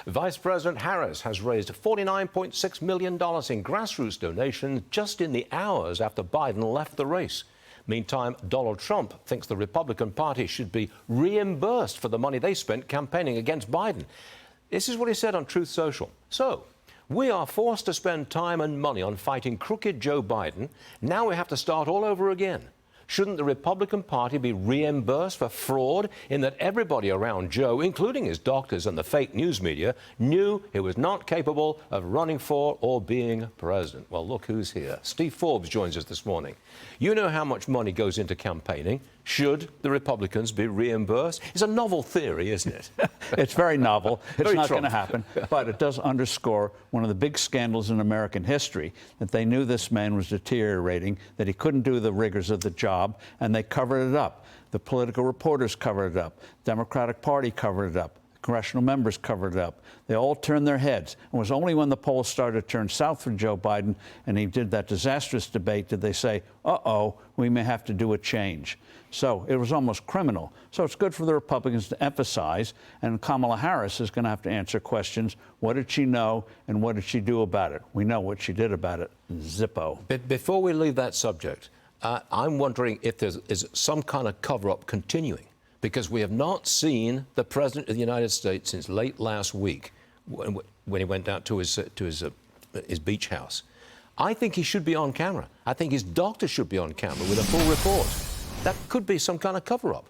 Vice President Harris has raised $49.6 million in grassroots donations just in the hours after Biden left the race. Meantime, Donald Trump thinks the Republican Party should be reimbursed for the money they spent campaigning against Biden. This is what he said on Truth Social. So, we are forced to spend time and money on fighting crooked Joe Biden. Now we have to start all over again. Shouldn't the Republican Party be reimbursed for fraud in that everybody around Joe, including his doctors and the fake news media, knew he was not capable of running for or being president? Well, look who's here. Steve Forbes joins us this morning. You know how much money goes into campaigning. Should the Republicans be reimbursed? It's a novel theory, isn't it? It's very novel. It's Very not Trump. going to happen. But it does underscore one of the big scandals in American history, that they knew this man was deteriorating, that he couldn't do the rigors of the job, and they covered it up. The political reporters covered it up. The Democratic Party covered it up. Congressional members covered it up. They all turned their heads. It was only when the polls started to turn south for Joe Biden and he did that disastrous debate did they say, uh-oh, we may have to do a change. So it was almost criminal. So it's good for the Republicans to emphasize, and Kamala Harris is going to have to answer questions. What did she know and what did she do about it? We know what she did about it. Zippo. Before we leave that subject, I'm wondering if there is some kind of cover-up continuing, because we have not seen the President of the United States since late last week when he went down to his beach house. I think he should be on camera. I think his doctor should be on camera with a full report. That could be some kind of cover-up.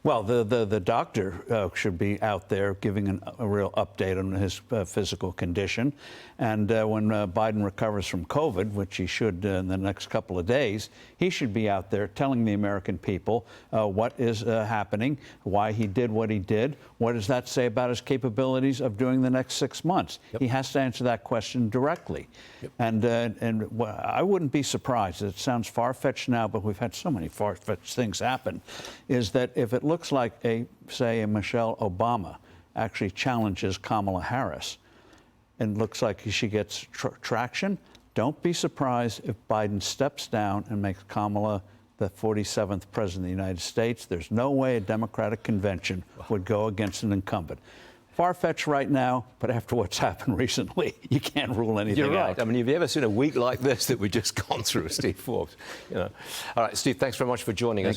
Well, the doctor should be out there giving a real update on his physical condition. And when Biden recovers from COVID, which he should in the next couple of days, he should be out there telling the American people what is happening, why he did what he did. What does that say about his capabilities of doing the next 6 months? Yep. He has to answer that question directly. Yep. And I wouldn't be surprised. It sounds far-fetched now, but we've had so many far-fetched things happen, is that if it looks like, say, a Michelle Obama actually challenges Kamala Harris and looks like she gets traction, don't be surprised if Biden steps down and makes Kamala the 47th president of the United States. There's no way a Democratic convention would go against an incumbent. Far-fetched right now, but after what's happened recently, you can't rule anything out. You're right. I mean, have you ever seen a week like this that we've just gone through, Steve Forbes? You know. All right, Steve, thanks very much for joining us.